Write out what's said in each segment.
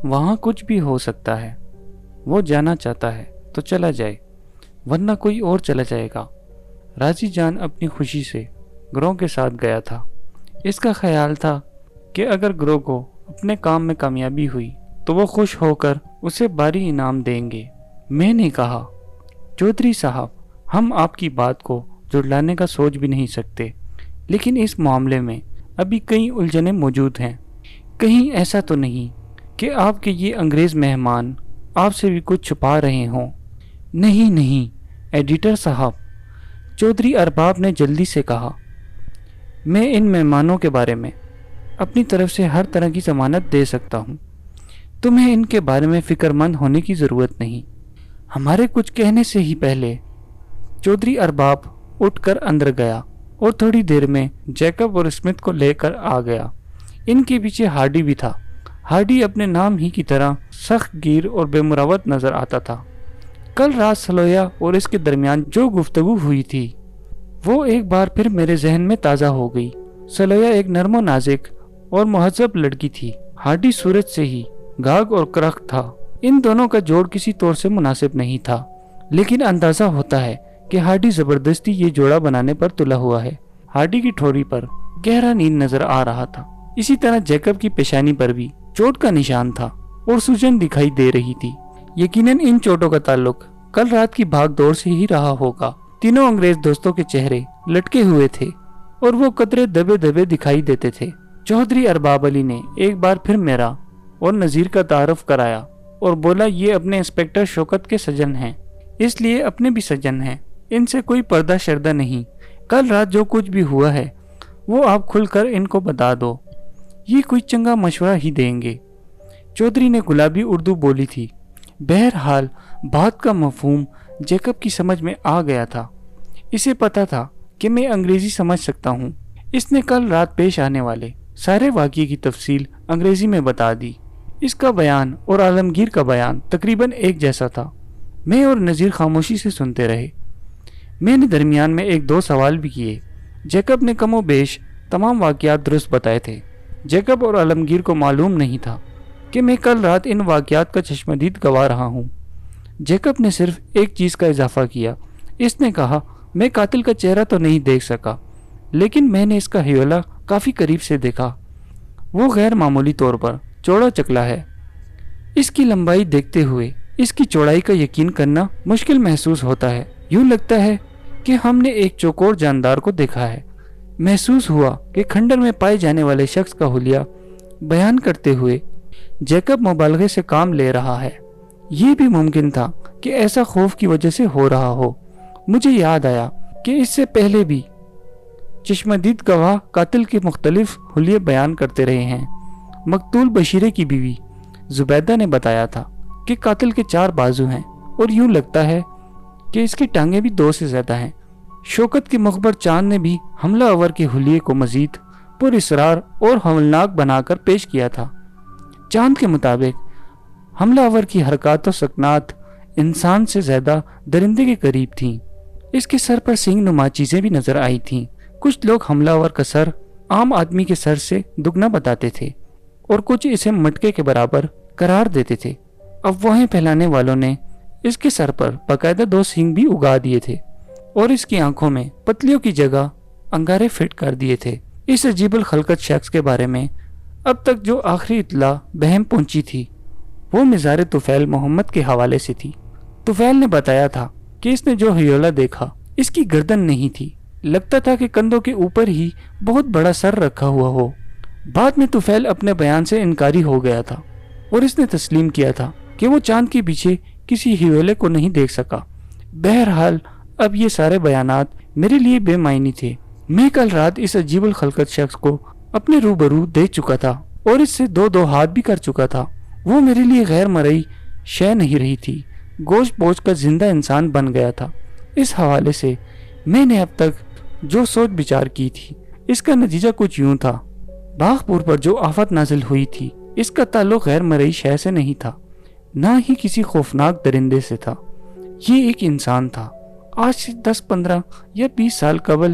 وہاں کچھ بھی ہو سکتا ہے. وہ جانا چاہتا ہے تو چلا جائے ورنہ کوئی اور چلا جائے گا. راضی جان اپنی خوشی سے گرو کے ساتھ گیا تھا. اس کا خیال تھا کہ اگر گرو کو اپنے کام میں کامیابی ہوئی تو وہ خوش ہو کر اسے بھاری انعام دیں گے. میں نے کہا چودھری صاحب ہم آپ کی بات کو جھٹلانے کا سوچ بھی نہیں سکتے، لیکن اس معاملے میں ابھی کئی الجھنیں موجود ہیں. کہیں ایسا تو نہیں کہ آپ کے یہ انگریز مہمان آپ سے بھی کچھ چھپا رہے ہوں؟ نہیں ایڈیٹر صاحب، چودھری ارباب نے جلدی سے کہا. میں ان مہمانوں کے بارے میں اپنی طرف سے ہر طرح کی ضمانت دے سکتا ہوں. تمہیں ان کے بارے میں فکر مند ہونے کی ضرورت نہیں. ہمارے کچھ کہنے سے ہی پہلے چودھری ارباب اٹھ کر اندر گیا اور تھوڑی دیر میں جیکب اور اسمتھ کو لے کر آ گیا. ان کے پیچھے ہارڈی بھی تھا. ہارڈی اپنے نام ہی کی طرح سخت گیر اور بے مروت نظر آتا تھا. کل رات سلویا اور اس کے درمیان جو گفتگو ہوئی تھی وہ ایک بار پھر میرے ذہن میں تازہ ہو گئی. سلویا ایک نرم و نازک اور مہذب لڑکی تھی. ہارڈی صورت سے ہی گاگ اور کرخت تھا. ان دونوں کا جوڑ کسی طور سے مناسب نہیں تھا، لیکن اندازہ ہوتا ہے کہ ہارڈی زبردستی یہ جوڑا بنانے پر تلا ہوا ہے. ہارڈی کی ٹھوڑی پر گہرا نیند نظر آ رہا تھا. اسی طرح جیکب کی پیشانی پر بھی چوٹ کا نشان تھا اور سوجن دکھائی دے رہی تھی. یقیناً ان چوٹوں کا تعلق کل رات کی بھاگ دوڑ سے ہی رہا ہوگا. تینوں انگریز دوستوں کے چہرے لٹکے ہوئے تھے اور وہ قطرے دبے دبے دکھائی دیتے تھے. چودھری ارباب علی نے ایک بار پھر میرا اور نذیر کا تعارف کرایا اور بولا یہ اپنے انسپکٹر شوکت کے سجن ہیں، اس لیے اپنے بھی سجن ہیں. ان سے کوئی پردہ شردہ نہیں. کل رات جو کچھ بھی ہوا ہے وہ آپ کھل کر ان کو بتا دو. یہ کوئی چنگا مشورہ ہی دیں گے. چودھری نے گلابی اردو بولی تھی. بہرحال بات کا مفہوم جیکب کی سمجھ میں آ گیا تھا. اسے پتا تھا کہ میں انگریزی سمجھ سکتا ہوں. اس نے کل رات پیش آنے والے سارے واقعے کی تفصیل انگریزی میں بتا دی. اس کا بیان اور عالمگیر کا بیان تقریباً ایک جیسا تھا. میں اور نذیر خاموشی سے سنتے رہے. میں نے درمیان میں ایک دو سوال بھی کیے. جیکب نے کم و بیش تمام واقعات درست بتائے تھے. جیکب اور عالمگیر کو معلوم نہیں تھا کہ میں کل رات ان واقعات کا چشمدید گواہ رہا ہوں. جیکب نے صرف ایک چیز کا اضافہ کیا. اس نے کہا میں قاتل کا چہرہ تو نہیں دیکھ سکا، لیکن میں نے اس کا ہیولہ کافی قریب سے دیکھا. وہ غیر معمولی طور پر چوڑا چکلا ہے. اس کی لمبائی دیکھتے ہوئے اس کی چوڑائی کا یقین کرنا مشکل محسوس ہوتا ہے. یوں لگتا ہے کہ ہم نے ایک چوکور جاندار کو دیکھا ہے. محسوس ہوا کہ کھنڈر میں پائے جانے والے شخص کا حلیہ بیان کرتے ہوئے جیکب مبالغے سے کام لے رہا ہے. یہ بھی ممکن تھا کہ ایسا خوف کی وجہ سے ہو رہا ہو. مجھے یاد آیا کہ اس سے پہلے بھی چشمدید گواہ قاتل کے مختلف حلیے بیان کرتے رہے ہیں. مقتول بشیرے کی بیوی زبیدہ نے بتایا تھا کہ قاتل کے 4 بازو ہیں اور یوں لگتا ہے کہ اس کی ٹانگیں بھی 2 سے زیادہ ہیں. شوکت کے مخبر چاند نے بھی حملہ آور کے حلیے کو مزید پر اسرار اور ہولناک بنا کر پیش کیا تھا. چاند کے مطابق حملہ آور کی حرکات و سکنات انسان سے زیادہ درندے کے قریب تھیں. اس کے سر پر سینگ نما چیزیں بھی نظر آئی تھیں. کچھ لوگ حملہ آور کا سر عام آدمی کے سر سے دگنا بتاتے تھے اور کچھ اسے مٹکے کے برابر قرار دیتے تھے. افواہیں پھیلانے والوں نے اس کے سر پر باقاعدہ 2 سینگ بھی اگا دیے تھے اور اس کی آنکھوں میں پتلیوں کی جگہ انگارے فٹ کر دیے تھے. اس عجیب الخلقت شخص کے بارے میں اب تک جو آخری اطلاع بہم پہنچی تھی وہ مزار طفیل محمد کے حوالے سے تھی. طفیل نے بتایا تھا کہ اس نے جو ہیولہ دیکھا اس کی گردن نہیں تھی. لگتا تھا کہ کندھوں کے اوپر ہی بہت بڑا سر رکھا ہوا ہو. بعد میں طفیل اپنے بیان سے انکاری ہو گیا تھا اور اس نے تسلیم کیا تھا کہ وہ چاند کے پیچھے کسی ہیولے کو نہیں دیکھ سکا. بہرحال اب یہ سارے بیانات میرے لیے بے معنی تھے. میں کل رات اس عجیب الخلقت شخص کو اپنے روبرو دیکھ چکا تھا اور اس سے 2 ہاتھ بھی کر چکا تھا. وہ میرے لیے غیر مرئی شے نہیں رہی تھی، گوشت پوچھ کا زندہ انسان بن گیا تھا. اس حوالے سے میں نے اب تک جو سوچ بچار کی تھی اس کا نتیجہ کچھ یوں تھا. باغپور پر جو آفت نازل ہوئی تھی اس کا تعلق غیر مرئی شے سے نہیں تھا، نہ ہی کسی خوفناک درندے سے تھا. یہ ایک انسان تھا. آج سے 10 15 یا 20 سال قبل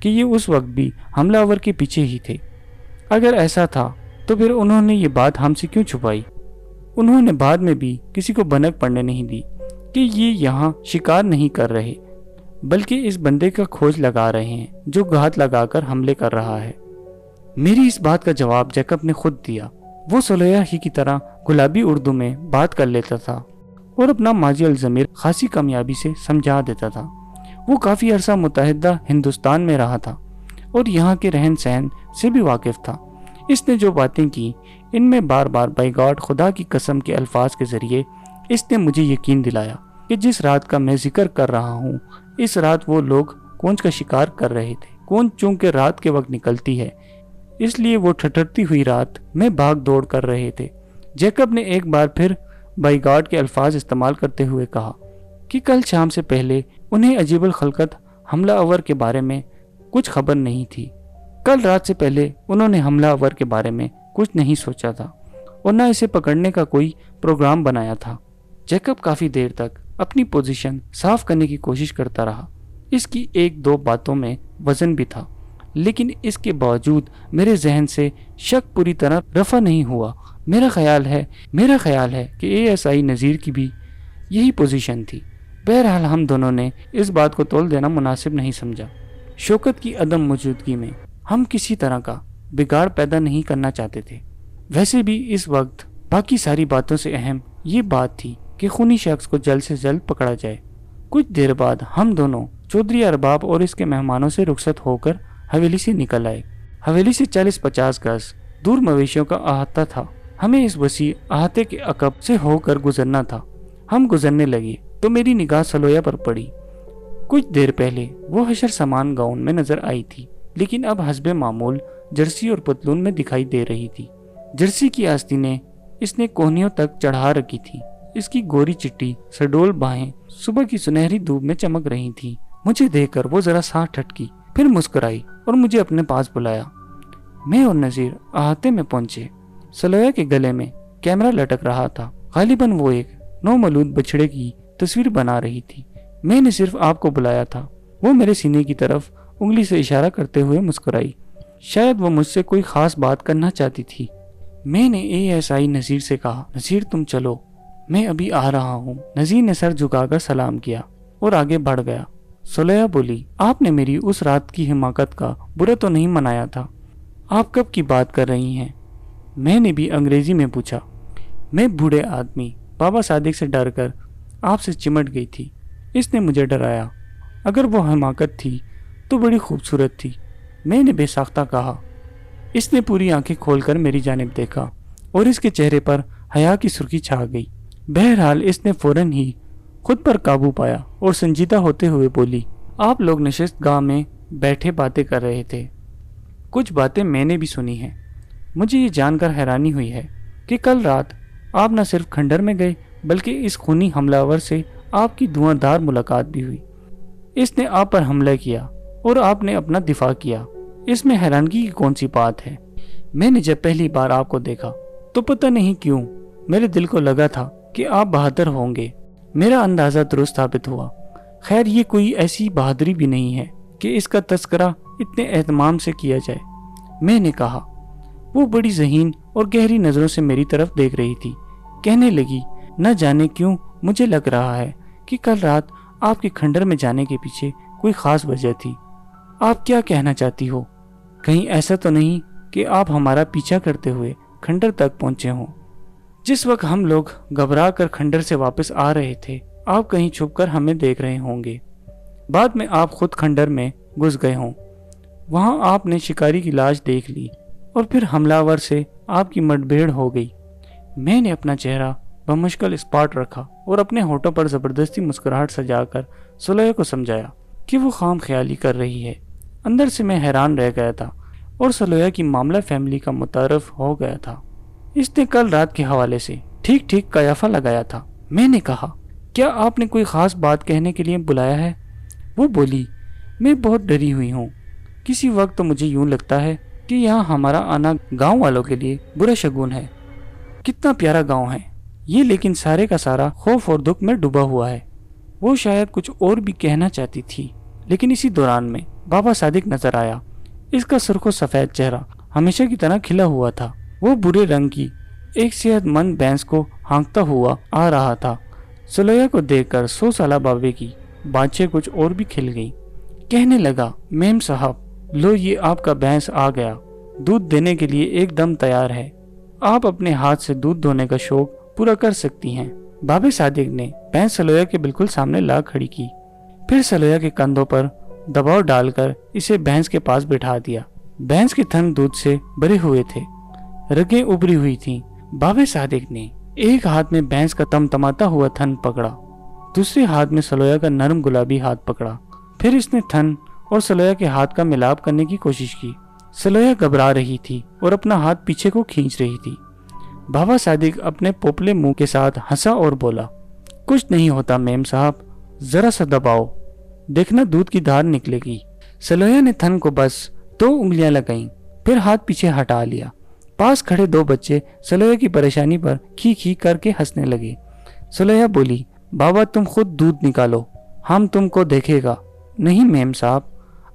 کہ یہ اس وقت بھی حملہ آور کے پیچھے ہی تھے۔ اگر ایسا تھا تو پھر انہوں نے یہ بات ہم سے کیوں چھپائی؟ انہوں نے بعد میں بھی کسی کو بھنک پڑنے نہیں دی کہ یہ یہاں شکار نہیں کر رہے بلکہ اس بندے کا کھوج لگا رہے ہیں جو گھات لگا کر حملے کر رہا ہے۔ میری اس بات کا جواب جیکب نے خود دیا۔ وہ سلیحہ ہی کی طرح گلابی اردو میں بات کر لیتا تھا اور اپنا ماضی الضمیر خاصی کامیابی سے سمجھا دیتا تھا۔ وہ کافی عرصہ متحدہ ہندوستان میں رہا تھا اور یہاں کے رہن سہن سے بھی واقف تھا۔ اس نے جو باتیں کی ان میں بار بار بائی گاڈ خدا کی قسم کے الفاظ کے ذریعے اس نے مجھے یقین دلایا کہ جس رات کا میں ذکر کر رہا ہوں اس رات وہ لوگ کونچ کا شکار کر رہے تھے۔ کونچ چونکہ رات کے وقت نکلتی ہے اس لیے وہ ٹھٹرتی ہوئی رات میں بھاگ دوڑ کر رہے تھے۔ جیکب نے ایک بار پھر بائی گاڈ کے الفاظ استعمال کرتے ہوئے کہا کہ کل شام سے پہلے انہیں عجیب الخلقت حملہ آور کے بارے میں کچھ خبر نہیں تھی۔ کل رات سے پہلے انہوں نے حملہ آور کے بارے میں کچھ نہیں سوچا تھا اور نہ اسے پکڑنے کا کوئی پروگرام بنایا تھا۔ جیکب کافی دیر تک اپنی پوزیشن صاف کرنے کی کوشش کرتا رہا۔ اس کی ایک دو باتوں میں وزن بھی تھا لیکن اس کے باوجود میرے ذہن سے شک پوری طرح رفع نہیں ہوا۔ میرا خیال ہے کہ ASI نذیر کی بھی یہی پوزیشن تھی۔ بہرحال ہم دونوں نے اس بات کو تول دینا مناسب نہیں سمجھا۔ شوکت کی عدم موجودگی میں ہم کسی طرح کا بگاڑ پیدا نہیں کرنا چاہتے تھے۔ ویسے بھی اس وقت باقی ساری باتوں سے اہم یہ بات تھی کہ خونی شخص کو جلد سے جلد پکڑا جائے۔ کچھ دیر بعد ہم دونوں چودھری ارباب اور اس کے مہمانوں سے رخصت ہو کر حویلی سے نکل آئے۔ حویلی سے 40-50 گز دور مویشیوں کا احاطہ تھا۔ ہمیں اس وسیع احاطے کے عقب سے ہو کر گزرنا تھا۔ ہم گزرنے لگے تو میری نگاہ سلویا پر پڑی۔ کچھ دیر پہلے وہ حشر سامان گاؤن میں نظر آئی تھی لیکن اب حسب معمول جرسی اور پتلون میں دکھائی دے رہی تھی۔ جرسی کی آستینیں اس نے کوہنیوں تک چڑھا رکھی تھی۔ اس کی گوری چٹی سڈول باہیں صبح کی سنہری دھوپ میں چمک رہی تھی۔ مجھے دیکھ کر وہ ذرا سا ٹھٹکی پھر مسکرائی اور مجھے اپنے پاس بلایا۔ میں اور نذیر احاطے میں پہنچے۔ سلویا کے گلے میں کیمرہ لٹک رہا تھا۔ غالباً وہ ایک نومولود بچڑے کی تصویر بنا رہی تھی۔ میں نے صرف آپ کو بلایا تھا۔ وہ میرے سینے کی طرف انگلی سے اشارہ کرتے ہوئے مسکرائی۔ شاید وہ مجھ سے کوئی خاص بات کرنا چاہتی تھی۔ میں نے ASI نذیر سے کہا، نذیر تم چلو، میں ابھی آ رہا ہوں۔ نذیر نے سر جھکا کر سلام کیا اور آگے بڑھ گیا۔ سلویا بولی، آپ نے میری اس رات کی حماقت کا برا تو نہیں منایا تھا؟ آپ کب کی بات کر رہی ہیں؟ میں نے بھی انگریزی میں پوچھا۔ میں بوڑھے آدمی بابا صادق سے ڈر کر آپ سے چمٹ گئی تھی۔ اس نے مجھے ڈرایا۔ اگر وہ حماقت تھی تو بڑی خوبصورت تھی، میں نے بے ساختہ کہا۔ اس نے پوری آنکھیں کھول کر میری جانب دیکھا اور اس کے چہرے پر حیا کی سرخی چھا گئی۔ بہرحال اس نے فوراً ہی خود پر قابو پایا اور سنجیدہ ہوتے ہوئے بولی، آپ لوگ نشست گاہ میں بیٹھے باتیں کر رہے تھے۔ کچھ باتیں میں نے بھی سنی ہیں۔ مجھے یہ جان کر حیرانی ہوئی ہے کہ کل رات آپ نہ صرف کھنڈر میں گئے بلکہ اس خونی حملہ آور سے آپ کی دھواں دار ملاقات بھی ہوئی۔ اس نے آپ پر حملہ کیا اور آپ نے اپنا دفاع کیا۔ اس میں حیرانگی کی کون سی بات ہے؟ میں نے جب پہلی بار آپ کو دیکھا تو پتہ نہیں کیوں میرے دل کو لگا تھا کہ آپ بہادر ہوں گے۔ میرا اندازہ درست ثابت ہوا۔ خیر یہ کوئی ایسی بہادری بھی نہیں ہے کہ اس کا تذکرہ اتنے اہتمام سے کیا جائے، میں نے کہا۔ وہ بڑی ذہین اور گہری نظروں سے میری طرف دیکھ رہی تھی۔ کہنے لگی، نہ جانے کیوں مجھے لگ رہا ہے کہ کل رات آپ کے کھنڈر میں جانے کے پیچھے کوئی خاص وجہ تھی۔ آپ کیا کہنا چاہتی ہو؟ کہیں ایسا تو نہیں کہ آپ ہمارا پیچھا کرتے ہوئے کھنڈر تک پہنچے ہوں؟ جس وقت ہم لوگ گھبرا کر کھنڈر سے واپس آ رہے تھے آپ کہیں چھپ کر ہمیں دیکھ رہے ہوں گے۔ بعد میں آپ خود کھنڈر میں گھس گئے ہوں۔ وہاں آپ نے شکاری کی لاش دیکھ لی اور پھر حملہ آور سے آپ کی مڈبھیڑ ہو گئی۔ میں نے اپنا چہرہ بمشکل اسپاٹ رکھا اور اپنے ہونٹوں پر زبردستی مسکراہٹ سجا کر سلویا کو سمجھایا کہ وہ خام خیالی کر رہی ہے۔ اندر سے میں حیران رہ گیا تھا اور سلویا کی معاملہ فیملی کا متعارف ہو گیا تھا۔ اس نے کل رات کے حوالے سے ٹھیک ٹھیک قیافہ لگایا تھا۔ میں نے کہا، کیا آپ نے کوئی خاص بات کہنے کے لیے بلایا ہے؟ وہ بولی، میں بہت ڈری ہوئی ہوں۔ کسی وقت تو مجھے یوں لگتا ہے کہ یہاں ہمارا آنا گاؤں والوں کے لیے برا شگون ہے۔ کتنا پیارا گاؤں ہے یہ، لیکن سارے کا سارا خوف اور دکھ میں ڈوبا ہوا ہے۔ وہ شاید کچھ اور بھی کہنا چاہتی تھی لیکن اسی دوران میں بابا صادق نظر آیا۔ اس کا سرخ و سفید چہرہ ہمیشہ کی طرح کھلا ہوا تھا۔ وہ برے رنگ کی ایک صحت مند بھینس کو ہانکتا ہوا آ رہا تھا۔ سلویا کو دیکھ کر 100 سالہ بابے کی بانچیں کچھ اور بھی کھل گئی۔ کہنے لگا، میم صاحب لو، یہ آپ کا بھینس آ گیا، دودھ دینے کے لیے ایک دم تیار ہے، آپ اپنے ہاتھ سے دودھ دھونے کا شوق پورا کر سکتی ہیں۔ بابے صادق نے بھینس سلویا کے بالکل سامنے لا کھڑی کی، پھر سلویا کے کندھوں پر دباؤ ڈال کر اسے بھینس کے پاس بٹھا دیا۔ بھینس کے تھن دودھ سے بھرے ہوئے تھے، رگیں ابری ہوئی تھیں۔ بابے صادق نے ایک ہاتھ میں بھینس کا تمتماتا ہوا تھن پکڑا، دوسرے ہاتھ میں سلویا کا نرم گلابی ہاتھ پکڑا۔ پھر اس نے تھن اور سلویا کے ہاتھ کا ملاپ کرنے کی کوشش کی۔ سلویا گھبرا رہی تھی اور اپنا ہاتھ پیچھے کو کھینچ رہی تھی۔ بابا صادق اپنے پوپلے منہ کے ساتھ ہنسا اور بولا، کچھ نہیں ہوتا میم صاحب، ذرا سا دباؤ، دیکھنا دودھ کی دھار نکلے گی۔ سلویا نے تھن کو بس 2 انگلیاں لگائیں، پھر ہاتھ پیچھے ہٹا لیا۔ پاس کھڑے 2 بچے سلویا کی پریشانی پر کھی کھی کر کے ہنسنے لگے۔ سلویا بولی، بابا تم خود دودھ نکالو، ہم تم کو دیکھے گا۔ نہیں میم صاحب،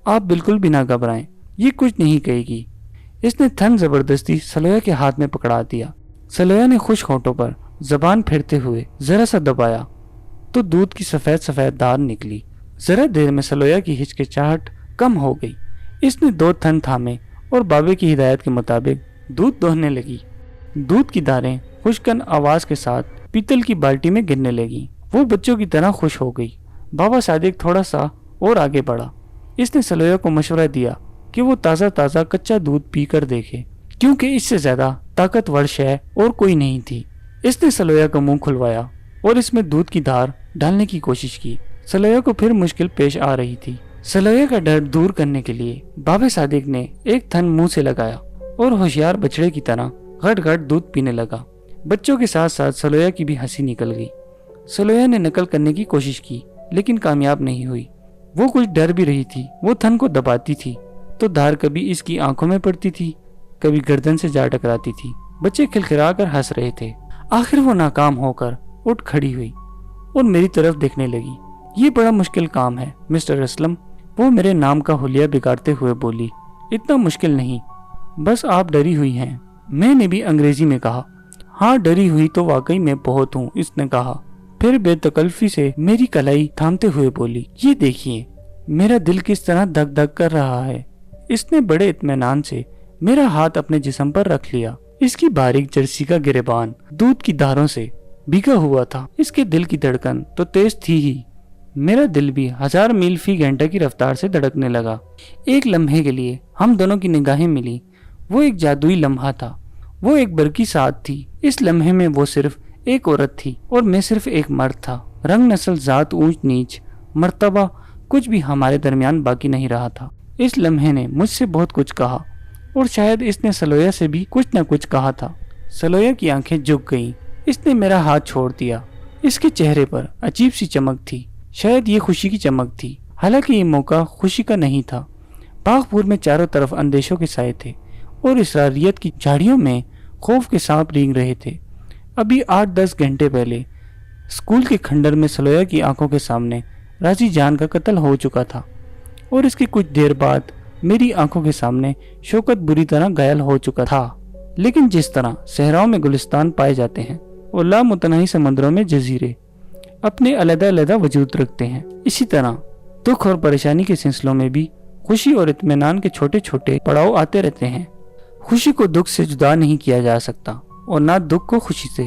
آپ بالکل بھی نہ گھبرائیں، یہ کچھ نہیں کہے گی۔ اس نے تھن زبردستی سلویا کے ہاتھ میں پکڑا دیا۔ سلویا نے خشک ہونٹوں پر زبان پھیرتے ہوئے ذرا سا دبایا تو دودھ کی سفید سفید دھار نکلی۔ ذرا دیر میں سلویا کی ہچکچاہٹ کم ہو گئی۔ اس نے 2 تھن تھامے اور بابے کی ہدایت کے مطابق دودھ دوہنے لگی۔ دودھ کی دھاریں خشکن آواز کے ساتھ پیتل کی بالٹی میں گرنے لگی۔ وہ بچوں کی طرح خوش ہو گئی۔ بابا صادق تھوڑا سا اور آگے بڑھا۔ اس نے سلویا کو مشورہ دیا کہ وہ تازہ تازہ کچا دودھ پی کر دیکھے، کیونکہ اس سے زیادہ طاقتور شے اور کوئی نہیں تھی۔ اس نے سلویا کا منہ کھلوایا اور اس میں دودھ کی دھار ڈالنے کی کوشش کی۔ سلویا کو پھر مشکل پیش آ رہی تھی۔ سلویا کا ڈر دور کرنے کے لیے بابا صادق نے ایک تھن منہ سے لگایا اور ہوشیار بچڑے کی طرح گھٹ گھٹ دودھ پینے لگا۔ بچوں کے ساتھ ساتھ سلویا کی بھی ہنسی نکل گئی۔ سلویا نے نقل کرنے کی کوشش کی لیکن کامیاب نہیں ہوئی۔ وہ کچھ ڈر بھی رہی تھی۔ وہ تھن کو دباتی تھی تو دھار کبھی اس کی آنکھوں میں پڑتی تھی، کبھی گردن سے جا ٹکراتی تھی۔ بچے کھلکھلا کر ہنس رہے تھے۔ آخر وہ ناکام ہو کر اٹھ کھڑی ہوئی اور میری طرف دیکھنے لگی۔ یہ بڑا مشکل کام ہے مسٹر اسلم، وہ میرے نام کا حلیہ بگاڑتے ہوئے بولی۔ اتنا مشکل نہیں، بس آپ ڈری ہوئی ہیں۔ میں نے بھی انگریزی میں کہا۔ ہاں ڈری ہوئی تو واقعی میں بہت ہوں، اس نے کہا۔ پھر بے تکلفی سے میری کلائی تھامتے ہوئے بولی، یہ دیکھیے میرا دل کس طرح دھک دھک کر رہا ہے۔ اس نے بڑے اطمینان سے میرا ہاتھ اپنے جسم پر رکھ لیا۔ اس کی باریک جرسی کا گریبان دودھ کی دھاروں سے بھیگا ہوا تھا۔ اس کے دل کی دھڑکن تو تیز تھی ہی، میرا دل بھی 1000 میل فی گھنٹہ کی رفتار سے دھڑکنے لگا۔ ایک لمحے کے لیے ہم دونوں کی نگاہیں ملی۔ وہ ایک جادوئی لمحہ تھا، وہ ایک برقی ساتھ تھی۔ اس لمحے میں وہ صرف ایک عورت تھی اور میں صرف ایک مرد تھا۔ رنگ، نسل، ذات، اونچ نیچ، مرتبہ، کچھ بھی ہمارے درمیان باقی نہیں رہا تھا۔ اس لمحے نے مجھ سے بہت کچھ کہا اور شاید اس نے سلویا سے بھی کچھ نہ کچھ کہا تھا۔ سلویا کی آنکھیں جھک گئیں۔ اس نے میرا ہاتھ چھوڑ دیا۔ اس کے چہرے پر عجیب سی چمک تھی، شاید یہ خوشی کی چمک تھی، حالانکہ یہ موقع خوشی کا نہیں تھا۔ باغ پور میں چاروں طرف اندیشوں کے سائے تھے اور اسراریت کی جھاڑیوں میں خوف کے سانپ رینگ رہے تھے۔ ابھی 8-10 گھنٹے پہلے اسکول کے کھنڈر میں سلویا کی آنکھوں کے سامنے راضی جان کا قتل ہو چکا تھا اور اس کی کچھ دیر بعد میری آنکھوں کے سامنے شوکت بری طرح گھائل ہو چکا تھا۔ لیکن جس طرح صحراؤں میں گلستان پائے جاتے ہیں اور لامتناہی سمندروں میں جزیرے اپنے علیحدہ علیحدہ وجود رکھتے ہیں، اسی طرح دکھ اور پریشانی کے سلسلوں میں بھی خوشی اور اطمینان کے چھوٹے چھوٹے پڑاؤ آتے رہتے ہیں۔ خوشی کو دکھ سے جدا نہیں کیا جا سکتا اور نہ دکھ کو خوشی سے۔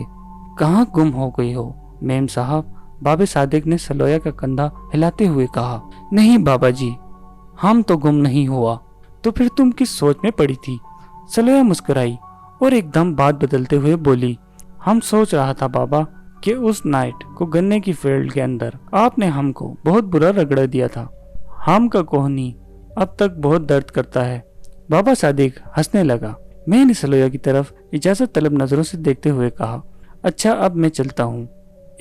کہاں گم ہو گئی ہو میم صاحب؟ بابا صادق نے سلویا کا کندھا ہلاتے ہوئے کہا۔ نہیں بابا جی، ہم تو گم نہیں ہوا، تو پھر تم کس سوچ میں پڑی تھی؟ سلویا مسکرائی اور ایک دم بات بدلتے ہوئے بولی، ہم سوچ رہا تھا بابا کہ اس نائٹ کو گنے کی فیلڈ کے اندر آپ نے ہم کو بہت برا رگڑ دیا تھا۔ ہم کا کوہنی اب تک بہت درد کرتا ہے۔ بابا صادق ہنسنے لگا۔ میں نے سلویا کی طرف اجازت طلب نظروں سے دیکھتے ہوئے کہا، اچھا اب میں چلتا ہوں،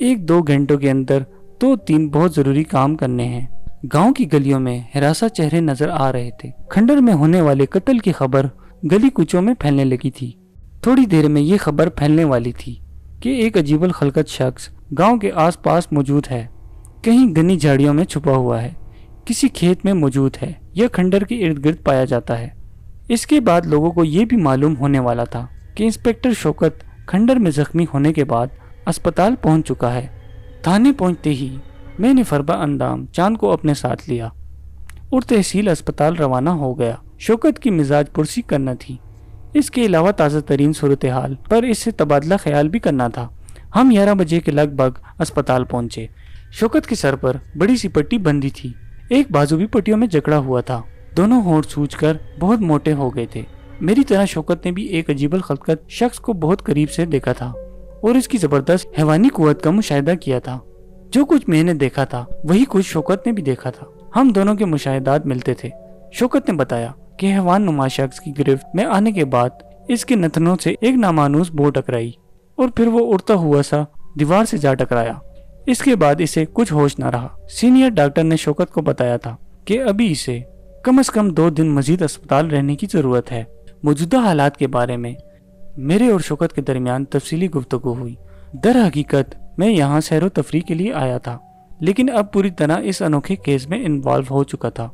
1-2 گھنٹوں کے اندر 2-3 بہت ضروری کام کرنے ہیں۔ گاؤں کی گلیوں میں ہراساں چہرے نظر آ رہے تھے۔ کھنڈر میں ہونے والے قتل کی خبر گلی کوچوں میں پھیلنے لگی تھی۔ تھوڑی دیر میں یہ خبر پھیلنے والی تھی کہ ایک عجیب الخلقت شخص گاؤں کے آس پاس موجود ہے، کہیں گھنی جھاڑیوں میں چھپا ہوا ہے، کسی کھیت میں موجود ہے یا کھنڈر کے ارد گرد پایا جاتا ہے۔ اس کے بعد لوگوں کو یہ بھی معلوم ہونے والا تھا کہ انسپکٹر شوکت کھنڈر میں زخمی ہونے کے بعد اسپتال پہنچ چکا ہے۔ تھانے پہنچتے ہی میں نے فربہ اندام چاند کو اپنے ساتھ لیا اور تحصیل اسپتال روانہ ہو گیا۔ شوکت کی مزاج پرسی کرنا تھی، اس کے علاوہ تازہ ترین صورتحال پر اس سے تبادلہ خیال بھی کرنا تھا۔ ہم 11 بجے کے لگ بھگ اسپتال پہنچے۔ شوکت کے سر پر بڑی سی پٹی بندھی تھی، ایک بازو بھی پٹیوں میں جکڑا ہوا تھا، دونوں ہونٹ سوج کر بہت موٹے ہو گئے تھے۔ میری طرح شوکت نے بھی ایک عجیب الخلقت شخص کو بہت قریب سے دیکھا تھا اور اس کی زبردست حیوانی قوت کا مشاہدہ کیا تھا۔ جو کچھ میں نے دیکھا تھا وہی کچھ شوکت نے بھی دیکھا تھا۔ ہم دونوں کے مشاہدات ملتے تھے۔ شوکت نے بتایا کہ حیوان نما شخص کی گرفت میں آنے کے بعد اس کے نتنوں سے ایک نامانوس بو ٹکرائی اور پھر وہ اڑتا ہوا سا دیوار سے جا ٹکرایا۔ اس کے بعد اسے کچھ ہوش نہ رہا۔ سینئر ڈاکٹر نے شوکت کو بتایا تھا کہ ابھی اسے کم از کم 2 دن مزید اسپتال رہنے کی ضرورت ہے۔ موجودہ حالات کے بارے میں میرے اور شوکت کے درمیان تفصیلی گفتگو ہوئی۔ در حقیقت میں یہاں سیر و تفریح کے لیے آیا تھا، لیکن اب پوری طرح اس انوکھے کیس میں انوالو ہو چکا تھا۔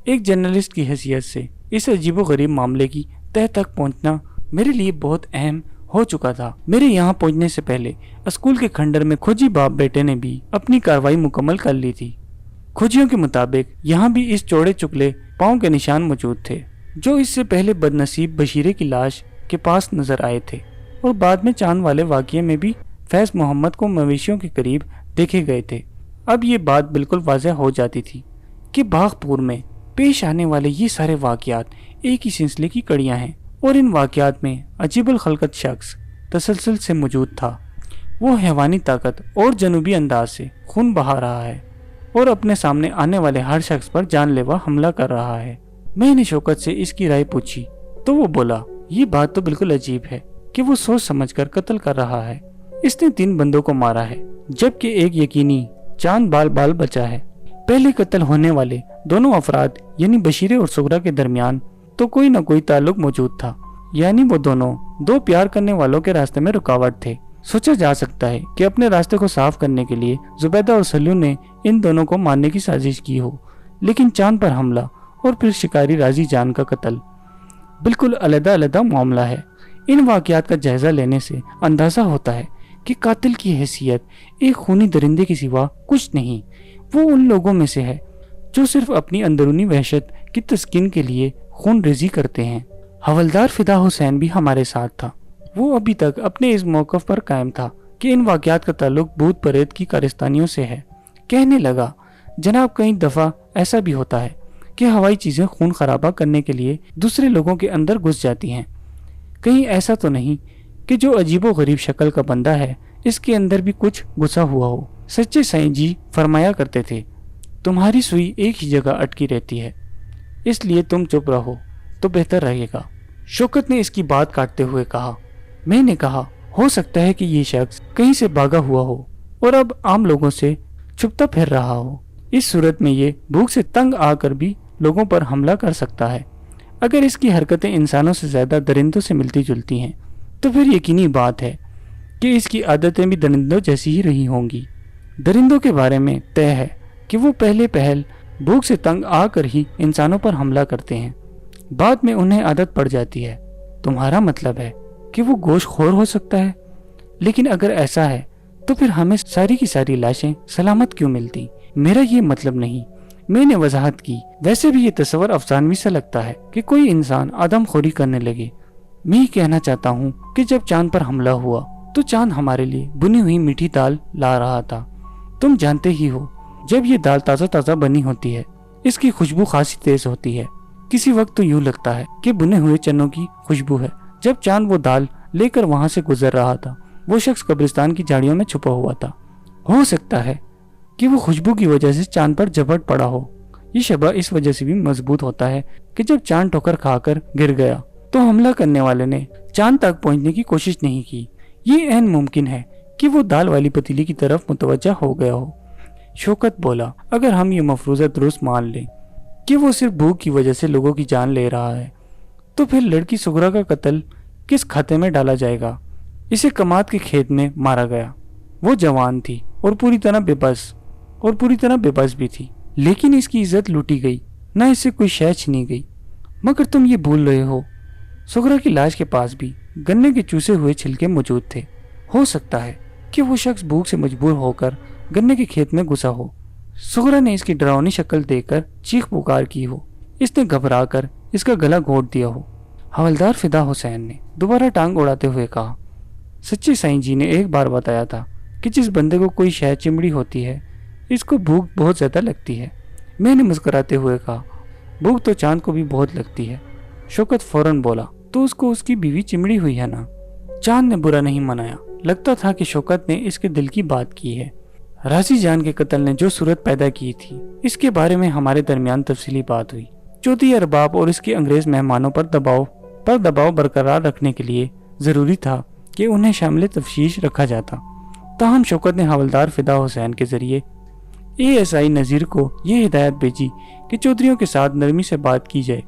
ایک جرنلسٹ کی حیثیت سے اس عجیب و غریب معاملے کی تہ تک پہنچنا میرے لیے بہت اہم ہو چکا تھا۔ میرے یہاں پہنچنے سے پہلے اسکول کے کھنڈر میں کھوجی باپ بیٹے نے بھی اپنی کارروائی مکمل کر لی تھی۔ کھوجیوں کے مطابق یہاں بھی اس چوڑے چکلے پاؤں کے نشان موجود تھے جو اس سے پہلے بدنصیب بشیرے کی لاش کے پاس نظر آئے تھے، اور بعد میں چاند والے واقعے میں بھی فیض محمد کو مویشیوں کے قریب دیکھے گئے تھے۔ اب یہ بات بالکل واضح ہو جاتی تھی کہ باغپور میں پیش آنے والے یہ سارے واقعات ایک ہی سلسلے کی کڑیاں ہیں، اور ان واقعات میں عجیب الخلقت شخص تسلسل سے موجود تھا۔ وہ حیوانی طاقت اور جنوبی انداز سے خون بہا رہا ہے اور اپنے سامنے آنے والے ہر شخص پر جان لیوا حملہ کر رہا ہے۔ میں نے شوکت سے اس کی رائے پوچھی تو وہ بولا، یہ بات تو بالکل عجیب ہے کہ وہ سوچ سمجھ کر قتل کر رہا ہے۔ اس نے 3 بندوں کو مارا ہے جبکہ ایک یقینی چاند بال بچا ہے۔ پہلے قتل ہونے والے دونوں افراد یعنی بشیرے اور سغرا کے درمیان تو کوئی نہ کوئی تعلق موجود تھا، یعنی وہ دونوں 2 پیار کرنے والوں کے راستے میں رکاوٹ تھے۔ سوچا جا سکتا ہے کہ اپنے راستے کو صاف کرنے کے لیے زبیدہ اور سلیو نے ان دونوں کو مارنے کی سازش کی ہو، لیکن چاند پر حملہ اور پھر شکاری راضی جان کا قتل بالکل علیحدہ علیحدہ معاملہ ہے۔ ان واقعات کا جائزہ لینے سے اندازہ ہوتا ہے کہ قاتل کی حیثیت ایک خونی درندے کے سوا کچھ نہیں۔ وہ ان لوگوں میں سے ہے جو صرف اپنی اندرونی وحشت کی تسکین کے لیے خون ریزی کرتے ہیں۔ حوالدار فدا حسین بھی ہمارے ساتھ تھا۔ وہ ابھی تک اپنے اس موقف پر قائم تھا کہ ان واقعات کا تعلق بھوت پریت کی کارستانیوں سے ہے۔ کہنے لگا، جناب کئی دفعہ ایسا بھی ہوتا ہے کہ ہوائی چیزیں خون خرابہ کرنے کے لیے دوسرے لوگوں کے اندر گھس جاتی ہیں۔ کہیں ایسا تو نہیں کہ جو عجیب و غریب شکل کا بندہ ہے اس کے اندر بھی کچھ گھسا ہوا ہو۔ سچے سائیں جی فرمایا کرتے تھے، تمہاری سوئی ایک ہی جگہ اٹکی رہتی ہے، اس لیے تم چپ رہو تو بہتر رہے گا۔ شوکت نے اس کی بات کاٹتے ہوئے کہا۔ میں نے کہا، ہو سکتا ہے کہ یہ شخص کہیں سے بھاگا ہوا ہو اور اب عام لوگوں سے چھپتا پھر رہا ہو۔ اس صورت میں یہ بھوک سے تنگ آ کر بھی لوگوں پر حملہ کر سکتا ہے۔ اگر اس کی حرکتیں انسانوں سے زیادہ درندوں سے ملتی جلتی ہیں تو پھر یقینی بات ہے کہ اس کی عادتیں بھی درندوں جیسی ہی رہی ہوں گی۔ درندوں کے بارے میں طے ہے کہ وہ پہلے پہل بھوک سے تنگ آ کر ہی انسانوں پر حملہ کرتے ہیں، بعد میں انہیں عادت پڑ جاتی ہے۔ تمہارا مطلب ہے کہ وہ گوشت خور ہو سکتا ہے، لیکن اگر ایسا ہے تو پھر ہمیں ساری کی ساری لاشیں سلامت کیوں ملتی؟ میرا یہ مطلب نہیں، میں نے وضاحت کی۔ ویسے بھی یہ تصور افسانوی سا لگتا ہے کہ کوئی انسان آدم خوری کرنے لگے۔ میں یہ کہنا چاہتا ہوں کہ جب چاند پر حملہ ہوا تو چاند ہمارے لیے بنی ہوئی میٹھی دال لا رہا تھا۔ تم جانتے ہی ہو جب یہ دال تازہ تازہ بنی ہوتی ہے اس کی خوشبو خاصی تیز ہوتی ہے۔ کسی وقت تو یوں لگتا ہے کہ بنے ہوئے چنوں کی خوشبو ہے۔ جب چاند وہ دال لے کر وہاں سے گزر رہا تھا وہ شخص قبرستان کی جھاڑیوں میں چھپا ہوا تھا۔ ہو سکتا ہے کہ وہ خوشبو کی وجہ سے چاند پر جھپٹ پڑا ہو۔ یہ شبہ اس وجہ سے بھی مضبوط ہوتا ہے کہ جب چاند ٹھوکر کھا کر گر گیا تو حملہ کرنے والے نے چاند تک پہنچنے کی کوشش نہیں کی۔ یہ عین ممکن ہے کہ وہ دال والی پتیلی کی طرف متوجہ ہو گیا ہو۔ شوکت بولا، اگر ہم یہ مفروضہ درست مان لیں کہ وہ صرف بھوک کی وجہ سے لوگوں کی جان لے رہا ہے تو پھر لڑکی سغرا کا قتل کس کھاتے میں ڈالا جائے گا؟ اسے کماد کے کھیت میں مارا گیا۔ وہ جوان تھی اور پوری طرح بے بس بھی تھی، لیکن اس کی عزت لوٹی گئی۔ نہ اس سے کوئی شے چھینی گئی۔ مگر تم یہ بھول رہے ہو، سغرا کی لاش کے پاس بھی گنے کے چوسے ہوئے چھلکے موجود تھے۔ ہو سکتا ہے کہ وہ شخص بھوک سے مجبور ہو کر گنے کے کھیت میں گھسا ہو۔ سغرا نے اس کی ڈراؤنی شکل دیکھ کر چیخ پکار کی ہو۔ اس نے گھبرا کر اس کا گلا گھونٹ دیا ہو۔ حوالدار فدا حسین نے دوبارہ ٹانگ اڑاتے ہوئے کہا، سچے سائیں جی نے ایک بار بتایا تھا کہ جس بندے کو کوئی شے چمڑی ہوتی ہے اس کو بھوک بہت زیادہ لگتی ہے۔ میں نے مسکراتے ہوئے کہا، بھوک تو چاند کو بھی بہت لگتی ہے۔ شوکت فوراً بولا، تو اس کو اس کی بیوی چمڑی ہوئی ہے نا؟ چاند نے برا نہیں منایا۔ لگتا تھا کہ شوکت نے اس کے دل کی بات کی ہے۔ راضی جان کے قتل نے جو صورت پیدا کی تھی اس کے بارے میں ہمارے درمیان تفصیلی بات ہوئی۔ چودھری ارباب اور اس کے انگریز مہمانوں پر دباؤ برقرار رکھنے کے لیے ضروری تھا کہ انہیں شامل تفتیش رکھا جاتا۔ تاہم شوکت نے حوالدار فدا حسین کے ذریعے ASI نذیر کو یہ ہدایت بھیجی کہ چودھریوں کے ساتھ نرمی سے بات کی جائے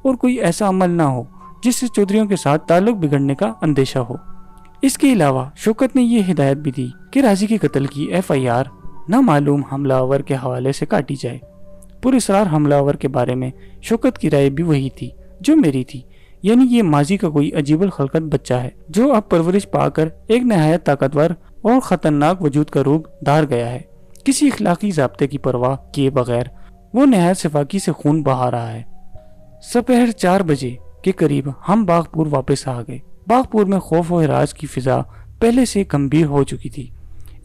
اور کوئی ایسا عمل نہ ہو جس سے چودھریوں کے ساتھ تعلق بگڑنے کا اندیشہ ہو۔ اس کے علاوہ شوکت نے یہ ہدایت بھی دی کہ راضی کے قتل کی FIR نامعلوم حملہ آور کے حوالے سے کاٹی جائے۔ پر اسرار حملہ آور کے بارے میں شوکت کی رائے بھی وہی تھی جو میری تھی، یعنی یہ ماضی کا کوئی عجیب الخلقت بچہ ہے جو اب پرورش پا کر ایک نہایت طاقتور اور خطرناک وجود کا روپ دھار گیا ہے۔ کسی اخلاقی ضابطے کی پرواہ کیے بغیر وہ نہایت سفاکی سے خون بہا رہا ہے۔ سپہر 4 بجے کے قریب ہم باغپور واپس آ گئے۔ باغپور میں خوف و ہراس کی فضا پہلے سے گمبھیر ہو چکی تھی۔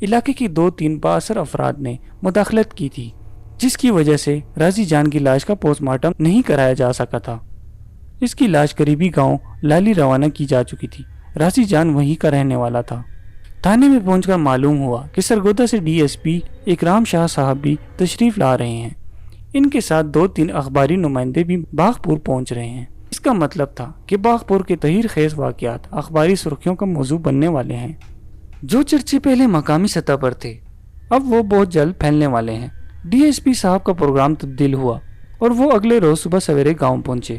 علاقے کی 2-3 بااثر افراد نے مداخلت کی تھی، جس کی وجہ سے راضی جان کی لاش کا پوسٹ مارٹم نہیں کرایا جا سکا تھا۔ اس کی لاش قریبی گاؤں لالی روانہ کی جا چکی تھی۔ راضی جان وہیں کا رہنے والا تھا۔ تھانے میں پہنچ کر معلوم ہوا کہ سرگودا سے DSP اکرام شاہ صاحب بھی تشریف لا رہے ہیں۔ ان کے ساتھ 2-3 اخباری نمائندے بھی باغپور پہنچ رہے ہیں۔ اس کا مطلب تھا کہ باغپور کے تحریر خیز واقعات اخباری سرخیوں کا موضوع بننے والے ہیں۔ جو چرچے پہلے مقامی سطح پر تھے اب وہ بہت جلد پھیلنے والے ہیں۔ DSP صاحب کا پروگرام تبدیل ہوا اور وہ اگلے روز صبح سویرے گاؤں پہنچے۔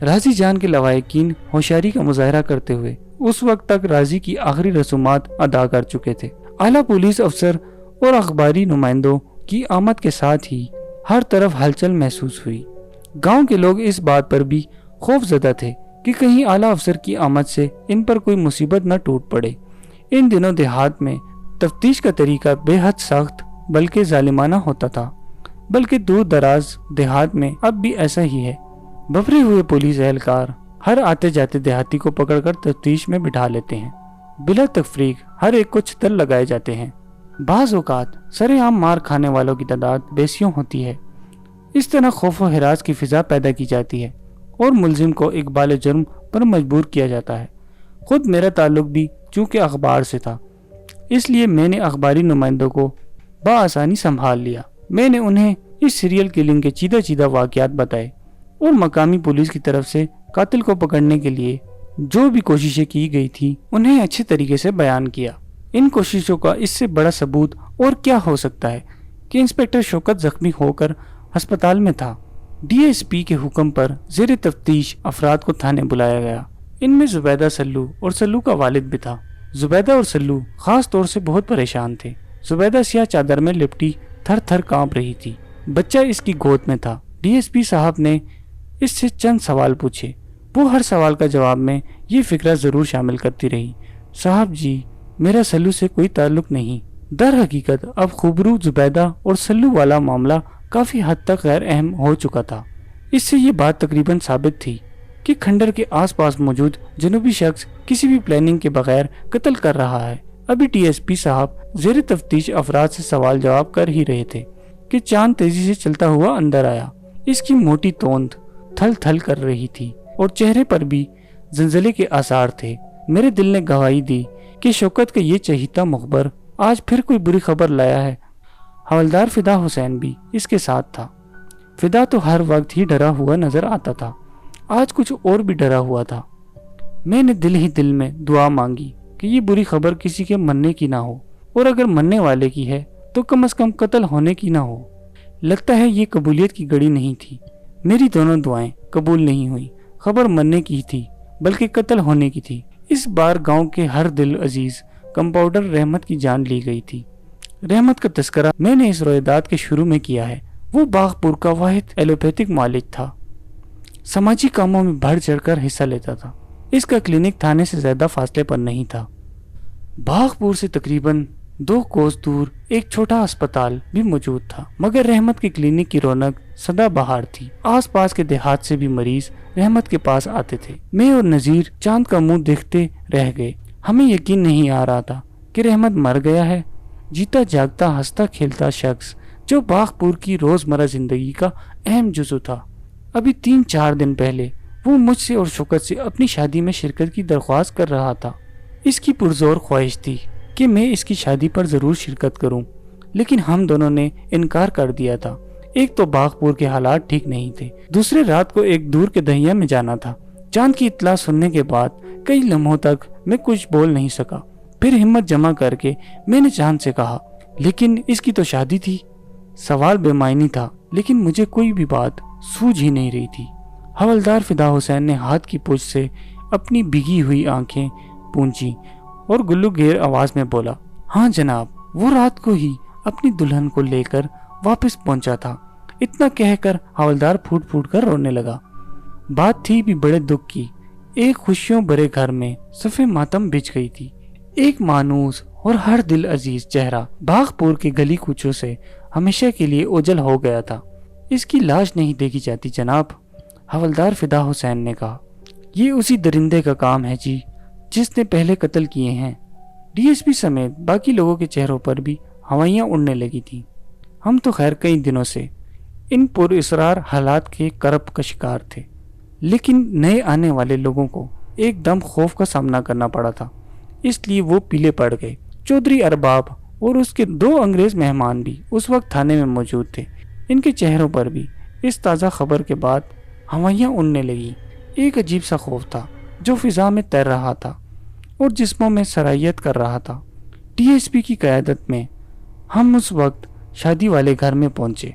راضی جان کے لواحقین ہوشیاری کا مظاہرہ کرتے ہوئے اس وقت تک راضی کی آخری رسومات ادا کر چکے تھے۔ اعلیٰ پولیس افسر اور اخباری نمائندوں کی آمد کے ساتھ ہی ہر طرف ہلچل محسوس ہوئی۔ گاؤں کے لوگ اس بات پر بھی خوف زدہ تھے کہ کہیں اعلیٰ افسر کی آمد سے ان پر کوئی مصیبت نہ ٹوٹ پڑے۔ ان دنوں دیہات میں تفتیش کا طریقہ بے حد سخت بلکہ ظالمانہ ہوتا تھا، بلکہ دور دراز دیہات میں اب بھی ایسا ہی ہے۔ بھرے ہوئے پولیس اہلکار ہر آتے جاتے دیہاتی کو پکڑ کر تفتیش میں بٹھا لیتے ہیں۔ بلا تفریق ہر ایک کو چھتر لگائے جاتے ہیں۔ بعض اوقات سرے عام مار کھانے والوں کی تعداد بیسیوں ہوتی ہے۔ اس طرح خوف و ہراس کی فضا پیدا کی جاتی ہے اور ملزم کو اقبال جرم پر مجبور کیا جاتا ہے۔ خود میرا تعلق بھی چونکہ اخبار سے تھا، اس لیے میں نے اخباری نمائندوں کو بآسانی سنبھال لیا۔ میں نے انہیں اس سیریل کلنگ کے چیدہ واقعات بتائے اور مقامی پولیس کی طرف سے قاتل کو پکڑنے کے لیے جو بھی کوششیں کی گئی تھی انہیں اچھے طریقے سے بیان کیا۔ ان کوششوں کا اس سے بڑا ثبوت اور کیا ہو سکتا ہے کہ انسپکٹر شوکت زخمی ہو کر ہسپتال میں تھا۔ DSP کے حکم پر زیر تفتیش افراد کو تھانے بلایا گیا۔ ان میں زبیدہ سلو اور سلو کا والد بھی تھا۔ زبیدہ اور سلو خاص طور سے بہت پریشان تھے۔ زبیدہ سیاہ چادر میں لپٹی تھر تھر کانپ رہی تھی۔ بچہ اس کی گود میں تھا۔ DSP صاحب نے اس سے چند سوال پوچھے۔ وہ ہر سوال کا جواب میں یہ فکرہ ضرور شامل کرتی رہی، صاحب جی میرا سلو سے کوئی تعلق نہیں۔ در حقیقت اب خوبرو زبیدہ اور سلو والا معاملہ کافی حد تک غیر اہم ہو چکا تھا۔ اس سے یہ بات تقریباً ثابت تھی کہ کھنڈر کے آس پاس موجود جنوبی شخص کسی بھی پلاننگ کے بغیر قتل کر رہا ہے۔ ابھی DSP صاحب زیر تفتیش افراد سے سوال جواب کر ہی رہے تھے کہ چاند تیزی سے چلتا ہوا اندر آیا۔ اس کی موٹی توند تھل تھل کر رہی تھی اور چہرے پر بھی زلزلے کے آثار تھے۔ میرے دل نے گواہی دی کہ شوکت کا یہ چہیتا مخبر آج پھر کوئی بری خبر لایا ہے۔ حوالدار فدا حسین بھی اس کے ساتھ تھا۔ فدا تو ہر وقت ہی ڈرا ہوا نظر آتا تھا، آج کچھ اور بھی ڈرا ہوا تھا۔ میں نے دل ہی دل میں دعا مانگی کہ یہ بری خبر کسی کے مرنے کی نہ ہو، اور اگر مرنے والے کی ہے تو کم از کم قتل ہونے کی نہ ہو۔ لگتا ہے یہ قبولیت کی گھڑی نہیں تھی۔ میری دونوں دعائیں قبول نہیں ہوئی۔ خبر مرنے کی تھی بلکہ قتل ہونے کی تھی۔ اس بار گاؤں کے ہر دل عزیز کمپاؤنڈر رحمت کی جان لی گئی تھی۔ رحمت کا تذکرہ میں نے اس روایداد کے شروع میں کیا ہے۔ وہ باغپور کا واحد ایلوپیتھک معالج تھا، سماجی کاموں میں بڑھ چڑھ کر حصہ لیتا تھا۔ اس کا کلینک تھانے سے زیادہ فاصلے پر نہیں تھا۔ باغپور سے تقریباً 2 کوس دور ایک چھوٹا اسپتال بھی موجود تھا، مگر رحمت کے کلینک کی رونق سدا بہار تھی۔ آس پاس کے دیہات سے بھی مریض رحمت کے پاس آتے تھے۔ میں اور نذیر چاند کا منہ دیکھتے رہ گئے۔ ہمیں یقین نہیں آ رہا تھا کہ رحمت مر گیا ہے، جیتا جاگتا ہنستا کھیلتا شخص جو باغپور کی روزمرہ زندگی کا اہم جزو تھا۔ ابھی 3-4 دن پہلے وہ مجھ سے اور شوکت سے اپنی شادی میں شرکت کی درخواست کر رہا تھا۔ اس کی پرزور خواہش تھی کہ میں اس کی شادی پر ضرور شرکت کروں، لیکن ہم دونوں نے انکار کر دیا تھا۔ ایک تو باغپور کے حالات ٹھیک نہیں تھے، دوسرے رات کو ایک دور کے دہیا میں جانا تھا۔ چاند کی اطلاع سننے کے بعد کئی لمحوں تک میں کچھ بول نہیں سکا۔ پھر ہمت جمع کر کے میں نے چاند سے کہا، لیکن اس کی تو شادی تھی۔ سوال بے معنی تھا، لیکن مجھے کوئی بھی بات سوجھ ہی نہیں رہی تھی۔ حوالدار فدا حسین نے ہاتھ کی پوچھ سے اپنی بھیگی ہوئی آنکھیں پونچھی اور گلو گیر آواز میں بولا، ہاں جناب، وہ رات کو ہی اپنی دلہن کو لے کر واپس پہنچا تھا۔ اتنا کہہ کر حوالدار پھوٹ پھوٹ کر رونے لگا۔ بات تھی بھی بڑے دکھ کی۔ ایک خوشیوں بھرے گھر میں صفے ماتم بچھ گئی تھی۔ ایک مانوس اور ہر دل عزیز چہرہ باغپور کے گلی کوچوں سے ہمیشہ کے لیے اوجھل ہو گیا تھا۔ اس کی لاش نہیں دیکھی جاتی جناب، حوالدار فدا حسین نے کہا۔ یہ اسی درندے کا کام ہے جی، جس نے پہلے قتل کیے ہیں۔ ڈی ایس پی سمیت باقی لوگوں کے چہروں پر بھی ہوائیاں اڑنے لگی تھیں۔ ہم تو خیر کئی دنوں سے ان پر اسرار حالات کے کرب کا شکار تھے، لیکن نئے آنے والے لوگوں کو ایک دم خوف کا سامنا کرنا پڑا تھا، اس لیے وہ پیلے پڑ گئے۔ چودھری ارباب اور اس کے 2 انگریز مہمان بھی اس وقت تھانے میں موجود تھے۔ ان کے چہروں پر بھی اس تازہ خبر کے بعد ہوائیاں اڑنے لگی۔ ایک عجیب سا خوف تھا جو فضا میں تیر رہا تھا اور جسموں میں سرایت کر رہا تھا۔ ڈی ایس پی کی قیادت میں ہم اس وقت شادی والے گھر میں پہنچے۔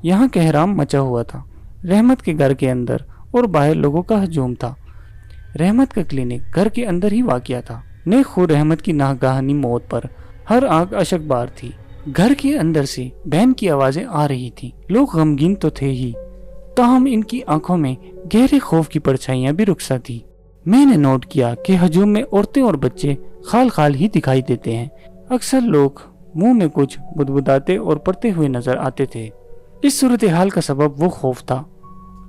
یہاں کہرام مچا ہوا تھا۔ رحمت کے گھر کے اندر اور باہر لوگوں کا ہجوم تھا۔ رحمت کا کلینک گھر کے اندر ہی واقع تھا۔ نیک خو رحمت کی ناگہانی موت پر ہر آنکھ اشک بار تھی۔ گھر کے اندر سے بہن کی آوازیں آ رہی تھیں۔ لوگ غمگین تو تھے ہی، تاہم ان کی آنکھوں میں گہرے خوف کی پرچھائیاں بھی رخصت تھیں۔ میں نے نوٹ کیا کہ ہجوم میں عورتیں اور بچے خال خال ہی دکھائی دیتے ہیں۔ اکثر لوگ منہ میں کچھ بدبداتے اور پڑتے ہوئے نظر آتے تھے۔ اس صورتحال کا سبب وہ خوف تھا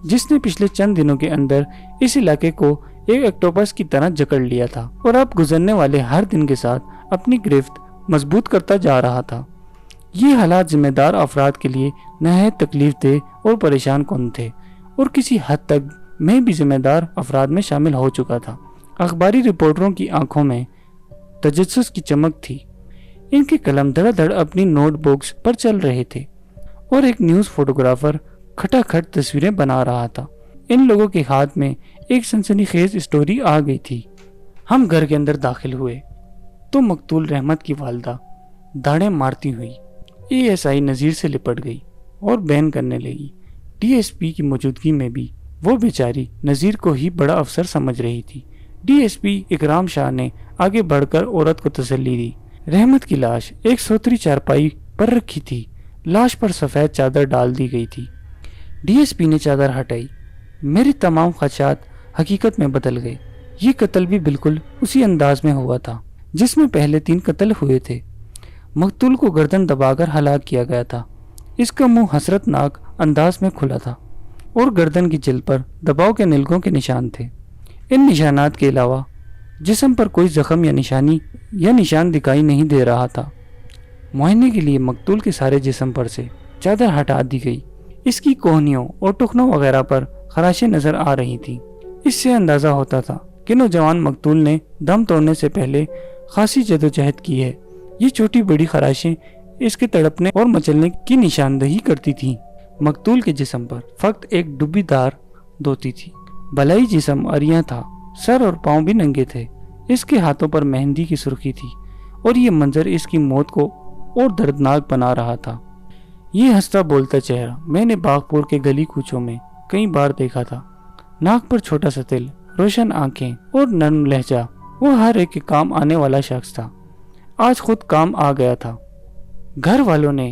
جس نے پچھلے چند دنوں کے اندر اس علاقے کو ایک اکٹوپس کی طرح جکڑ لیا تھا اور اب گزرنے والے ہر دن کے ساتھ اپنی گرفت مضبوط کرتا جا رہا تھا۔ یہ حالات ذمہ دار افراد کے لیے نہایت تکلیف دہ اور پریشان کن تھے، اور کسی حد تک میں بھی ذمہ دار افراد میں شامل ہو چکا تھا۔ اخباری رپورٹروں کی آنکھوں میں تجسس کی چمک تھی۔ ان کے قلم دھڑ دھڑ اپنی نوٹ بکس پر چل رہے تھے، اور ایک نیوز فوٹوگرافر کھٹا کھٹ تصویریں بنا رہا تھا۔ ان لوگوں کے ہاتھ میں ایک سنسنی خیز اسٹوری آ گئی تھی۔ ہم گھر کے اندر داخل ہوئے تو مقتول رحمت کی والدہ داڑیں مارتی ہوئی اے ایس آئی نذیر سے لپٹ گئی اور بین کرنے لگی۔ ڈی ایس پی کی موجودگی میں بھی وہ بیچاری نذیر کو ہی بڑا افسر سمجھ رہی تھی۔ ڈی ایس پی اکرام شاہ نے آگے بڑھ کر عورت کو تسلی دی۔ رحمت کی لاش ایک سوتری چارپائی پر رکھی تھی۔ لاش پر سفید چادر ڈال دی گئی تھی۔ ڈی ایس پی نے چادر ہٹائی۔ میرے تمام خدشات حقیقت میں بدل گئے۔ یہ قتل بھی بالکل اسی انداز میں ہوا تھا جس میں پہلے 3 قتل ہوئے تھے۔ مقتول کو گردن دبا کر ہلاک کیا گیا تھا۔ اس کا منہ حسرت ناک انداز میں کھلا تھا اور گردن کی جلد پر دباؤ کے نلکوں کے نشان تھے۔ ان نشانات کے علاوہ جسم پر کوئی زخم یا نشان دکھائی نہیں دے رہا تھا۔ معائنے کے لیے مقتول کے سارے جسم پر سے چادر ہٹا دی گئی۔ اس کی کوہنیوں اور ٹخنوں وغیرہ پر خراشیں نظر آ رہی تھیں۔ اس سے اندازہ ہوتا تھا کہ نوجوان مقتول نے دم توڑنے سے پہلے خاصی جدوجہد کی ہے۔ یہ چھوٹی بڑی خراشیں اس کے تڑپنے اور مچلنے کی نشاندہی کرتی تھیں۔ مقتول کے جسم پر فقط ایک ڈبی دار دھوتی تھی۔ بلائی جسم عریاں تھا، سر اور پاؤں بھی ننگے تھے۔ اس کے ہاتھوں پر مہندی کی سرخی تھی اور یہ منظر اس کی موت کو اور دردناک بنا رہا تھا۔ یہ ہنستا بولتا چہرہ میں نے باغپور کے گلی کوچوں میں کئی بار دیکھا تھا۔ ناک پر چھوٹا سا تل، روشن آنکھیں اور نرم لہجہ، وہ ہر ایک کے کام آنے والا شخص تھا۔ آج خود کام آ گیا تھا۔ گھر والوں نے